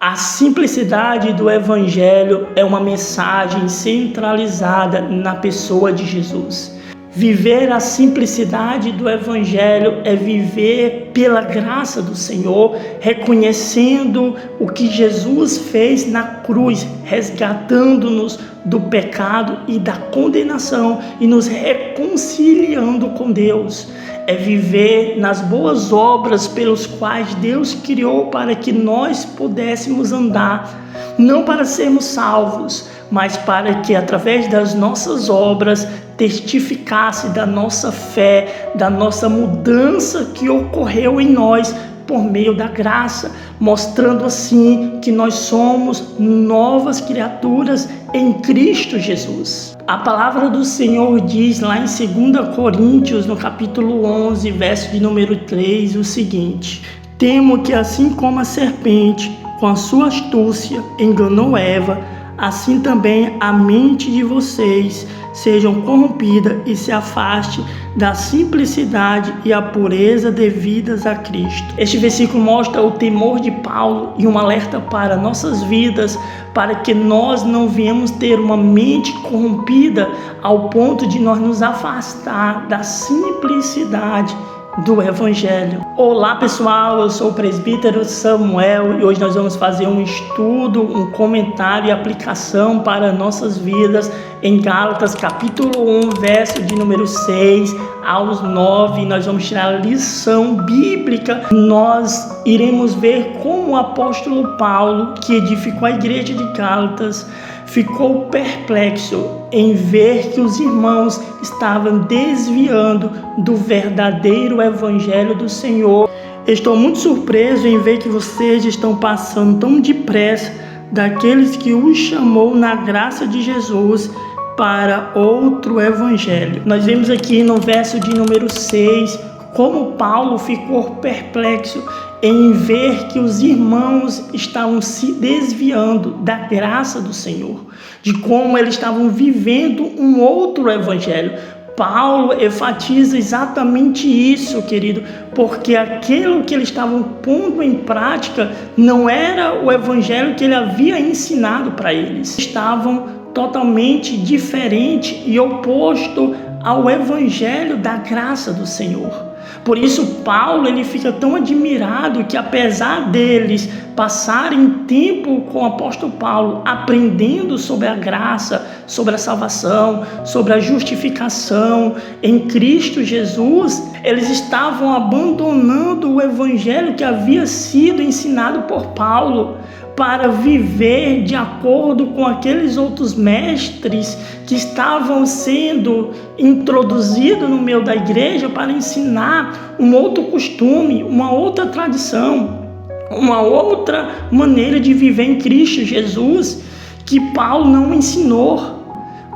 A simplicidade do Evangelho é uma mensagem centralizada na pessoa de Jesus. Viver a simplicidade do Evangelho é viver pela graça do Senhor, reconhecendo o que Jesus fez na cruz, resgatando-nos do pecado e da condenação e nos reconciliando com Deus. É viver nas boas obras pelos quais Deus criou para que nós pudéssemos andar, não para sermos salvos, mas para que através das nossas obras testificasse da nossa fé, da nossa mudança que ocorreu em nós por meio da graça, mostrando assim que nós somos novas criaturas em Cristo Jesus. A palavra do Senhor diz lá em 2 Coríntios, no capítulo 11, verso de número 3, o seguinte: temo que assim como a serpente, com a sua astúcia, enganou Eva, assim também a mente de vocês sejam corrompida e se afaste da simplicidade e a pureza devidas a Cristo. Este versículo mostra o temor de Paulo e um alerta para nossas vidas, para que nós não venhamos ter uma mente corrompida ao ponto de nós nos afastar da simplicidade do Evangelho. Olá pessoal, eu sou o presbítero Samuel e hoje nós vamos fazer um estudo, um comentário e aplicação para nossas vidas em Gálatas capítulo 1, verso de número 6 aos 9. Nós vamos tirar a lição bíblica. Nós iremos ver como o apóstolo Paulo, que edificou a igreja de Gálatas, ficou perplexo em ver que os irmãos estavam desviando do verdadeiro evangelho do Senhor. Estou muito surpreso em ver que vocês estão passando tão depressa daqueles que os chamou na graça de Jesus para outro evangelho. Nós vemos aqui no verso de número 6 como Paulo ficou perplexo em ver que os irmãos estavam se desviando da graça do Senhor, de como eles estavam vivendo um outro evangelho. Paulo enfatiza exatamente isso, querido, porque aquilo que eles estavam pondo em prática não era o evangelho que ele havia ensinado para eles. Estavam totalmente diferente e oposto ao evangelho da graça do Senhor. Por isso Paulo ele fica tão admirado que, apesar deles passarem tempo com o apóstolo Paulo aprendendo sobre a graça, sobre a salvação, sobre a justificação em Cristo Jesus, eles estavam abandonando o evangelho que havia sido ensinado por Paulo para viver de acordo com aqueles outros mestres que estavam sendo introduzidos no meio da igreja para ensinar um outro costume, uma outra tradição, uma outra maneira de viver em Cristo Jesus que Paulo não ensinou.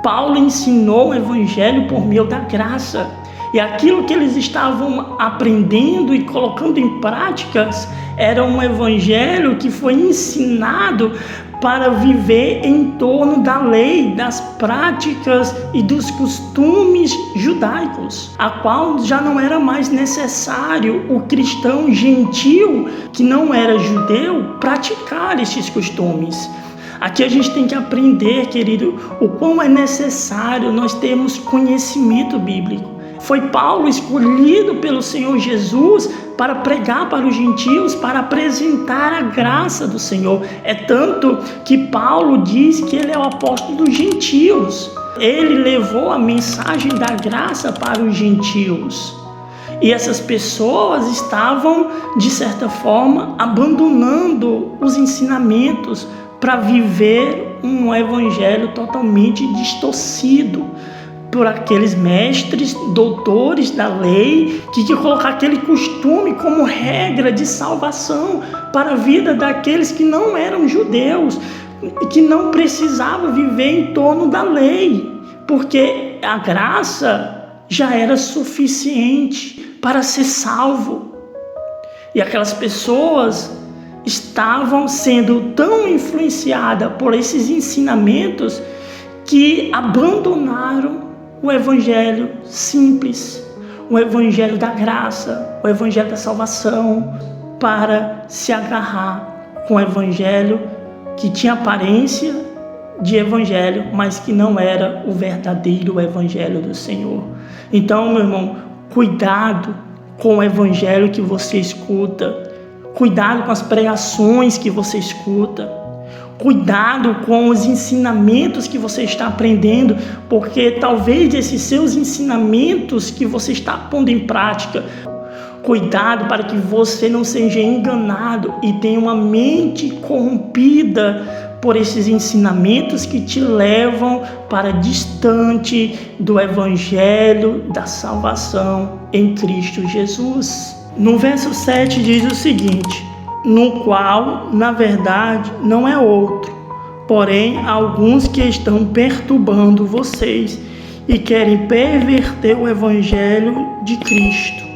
Paulo ensinou o evangelho por meio da graça. E aquilo que eles estavam aprendendo e colocando em práticas era um evangelho que foi ensinado para viver em torno da lei, das práticas e dos costumes judaicos, a qual já não era mais necessário o cristão gentil, que não era judeu, praticar estes costumes. Aqui a gente tem que aprender, querido, o quão é necessário nós termos conhecimento bíblico. Foi Paulo escolhido pelo Senhor Jesus para pregar para os gentios, para apresentar a graça do Senhor. É tanto que Paulo diz que ele é o apóstolo dos gentios. Ele levou a mensagem da graça para os gentios. E essas pessoas estavam, de certa forma, abandonando os ensinamentos para viver um evangelho totalmente distorcido por aqueles mestres, doutores da lei, que colocar aquele costume como regra de salvação para a vida daqueles que não eram judeus, que não precisavam viver em torno da lei, porque a graça já era suficiente para ser salvo. E aquelas pessoas estavam sendo tão influenciadas por esses ensinamentos que abandonaram o evangelho simples, o evangelho da graça, o evangelho da salvação, para se agarrar com o evangelho que tinha aparência de evangelho, mas que não era o verdadeiro evangelho do Senhor. Então, meu irmão, cuidado com o evangelho que você escuta, cuidado com as pregações que você escuta, cuidado com os ensinamentos que você está aprendendo, porque talvez esses seus ensinamentos que você está pondo em prática, cuidado para que você não seja enganado e tenha uma mente corrompida por esses ensinamentos que te levam para distante do evangelho da salvação em Cristo Jesus. No verso 7 diz o seguinte: no qual, na verdade, não é outro, porém há alguns que estão perturbando vocês e querem perverter o evangelho de Cristo.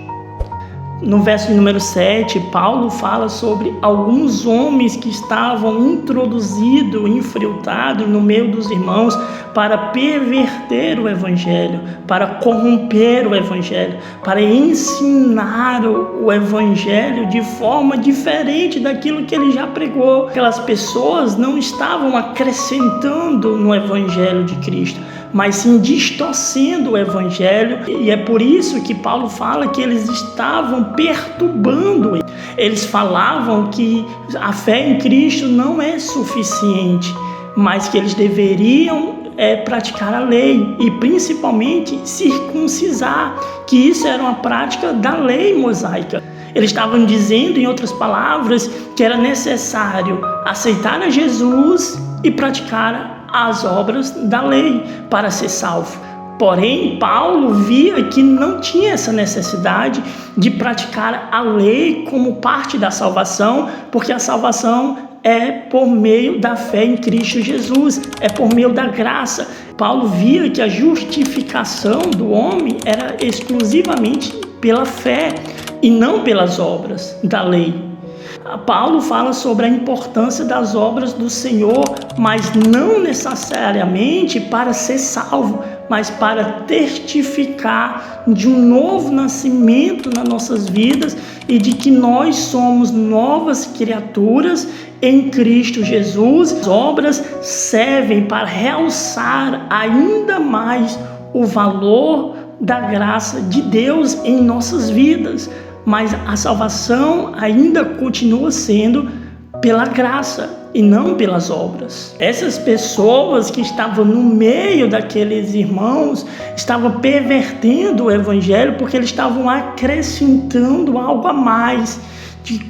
No verso número 7, Paulo fala sobre alguns homens que estavam introduzidos, infiltrados no meio dos irmãos para perverter o evangelho, para corromper o evangelho, para ensinar o evangelho de forma diferente daquilo que ele já pregou. Aquelas pessoas não estavam acrescentando no evangelho de Cristo, mas sim distorcendo o evangelho, e é por isso que Paulo fala que eles estavam perturbando. Eles falavam que a fé em Cristo não é suficiente, mas que eles deveriam praticar a lei e principalmente circuncisar, que isso era uma prática da lei mosaica. Eles estavam dizendo, em outras palavras, que era necessário aceitar a Jesus e praticar as obras da lei para ser salvo. Porém, Paulo via que não tinha essa necessidade de praticar a lei como parte da salvação, porque a salvação é por meio da fé em Cristo Jesus, é por meio da graça. Paulo via que a justificação do homem era exclusivamente pela fé e não pelas obras da lei. Paulo fala sobre a importância das obras do Senhor, mas não necessariamente para ser salvo, mas para testificar de um novo nascimento nas nossas vidas e de que nós somos novas criaturas em Cristo Jesus. As obras servem para realçar ainda mais o valor da graça de Deus em nossas vidas, mas a salvação ainda continua sendo pela graça e não pelas obras. Essas pessoas que estavam no meio daqueles irmãos estavam pervertendo o evangelho porque eles estavam acrescentando algo a mais,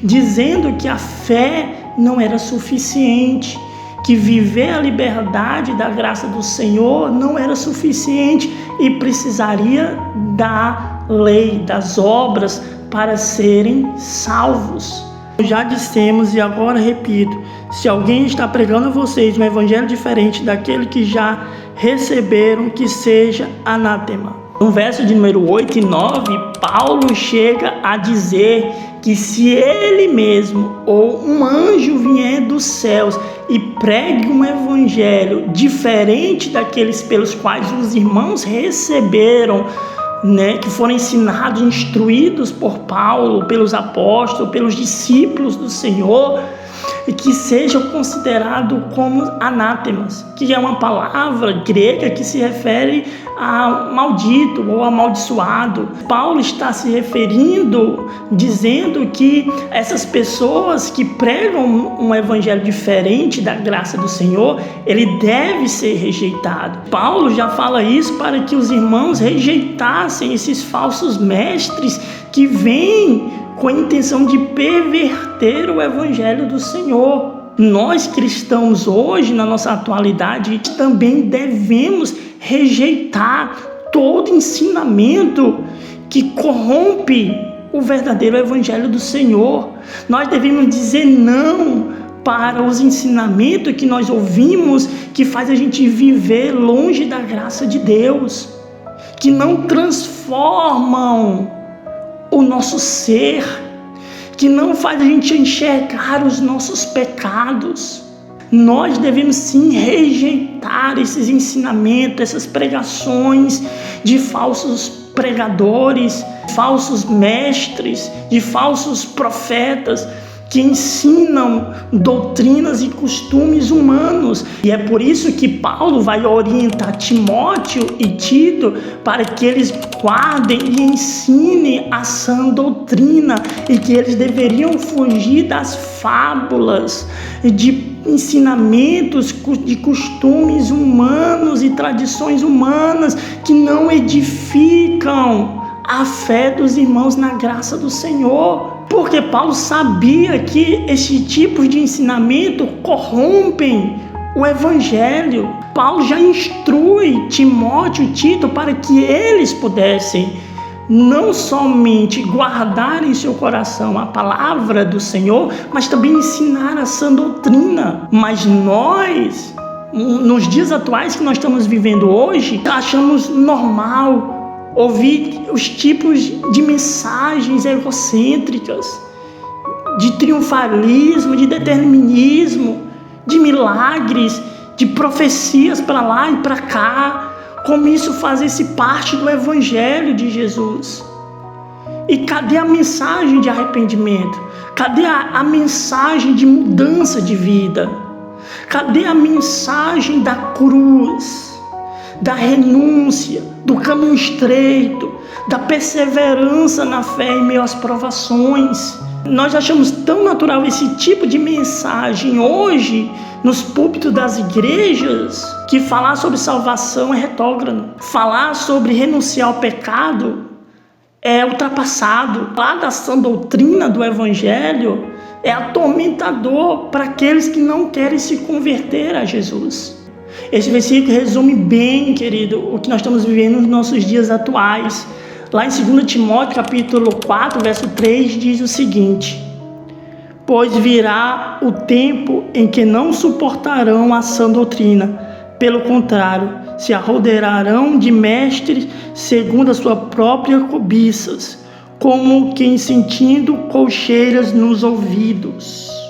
dizendo que a fé não era suficiente, que viver a liberdade da graça do Senhor não era suficiente e precisaria da lei, das obras para serem salvos. Já dissemos e agora repito: se alguém está pregando a vocês um evangelho diferente daquele que já receberam, que seja anátema. No verso de número 8 e 9, Paulo chega a dizer que se ele mesmo ou um anjo vier dos céus e pregue um evangelho diferente daqueles pelos quais os irmãos receberam, que foram ensinados, instruídos por Paulo, pelos apóstolos, pelos discípulos do Senhor, e que sejam considerados como anátemas, que é uma palavra grega que se refere a maldito ou amaldiçoado. Paulo está se referindo, dizendo que essas pessoas que pregam um evangelho diferente da graça do Senhor, ele deve ser rejeitado. Paulo já fala isso para que os irmãos rejeitassem esses falsos mestres que vêm com a intenção de perverter o evangelho do Senhor. Nós cristãos hoje, na nossa atualidade, também devemos rejeitar todo ensinamento que corrompe o verdadeiro evangelho do Senhor. Nós devemos dizer não para os ensinamentos que nós ouvimos, que faz a gente viver longe da graça de Deus, que não transformam o nosso ser, que não faz a gente enxergar os nossos pecados. Nós devemos sim rejeitar esses ensinamentos, essas pregações de falsos pregadores, falsos mestres, de falsos profetas, que ensinam doutrinas e costumes humanos. E é por isso que Paulo vai orientar Timóteo e Tito para que eles guardem e ensinem a sã doutrina, e que eles deveriam fugir das fábulas, de ensinamentos, de costumes humanos e tradições humanas que não edificam a fé dos irmãos na graça do Senhor. Porque Paulo sabia que esse tipo de ensinamento corrompem o Evangelho. Paulo já instrui Timóteo e Tito para que eles pudessem não somente guardar em seu coração a palavra do Senhor, mas também ensinar a sã doutrina. Mas nós, nos dias atuais que nós estamos vivendo hoje, achamos normal ouvir os tipos de mensagens egocêntricas, de triunfalismo, de determinismo, de milagres, de profecias para lá e para cá, como isso fazesse parte do Evangelho de Jesus. E cadê a mensagem de arrependimento? Cadê a mensagem de mudança de vida? Cadê a mensagem da cruz, da renúncia, do caminho estreito, da perseverança na fé em meio às provações? Nós achamos tão natural esse tipo de mensagem hoje nos púlpitos das igrejas, que falar sobre salvação é retógrafo, falar sobre renunciar ao pecado é ultrapassado, falar da sã doutrina do Evangelho é atormentador para aqueles que não querem se converter a Jesus. Esse versículo resume bem, querido, o que nós estamos vivendo nos nossos dias atuais. Lá em 2 Timóteo, capítulo 4, verso 3, diz o seguinte: pois virá o tempo em que não suportarão a sã doutrina, pelo contrário, se arrodearão de mestres segundo a sua própria cobiças, como quem sentindo colcheiras nos ouvidos.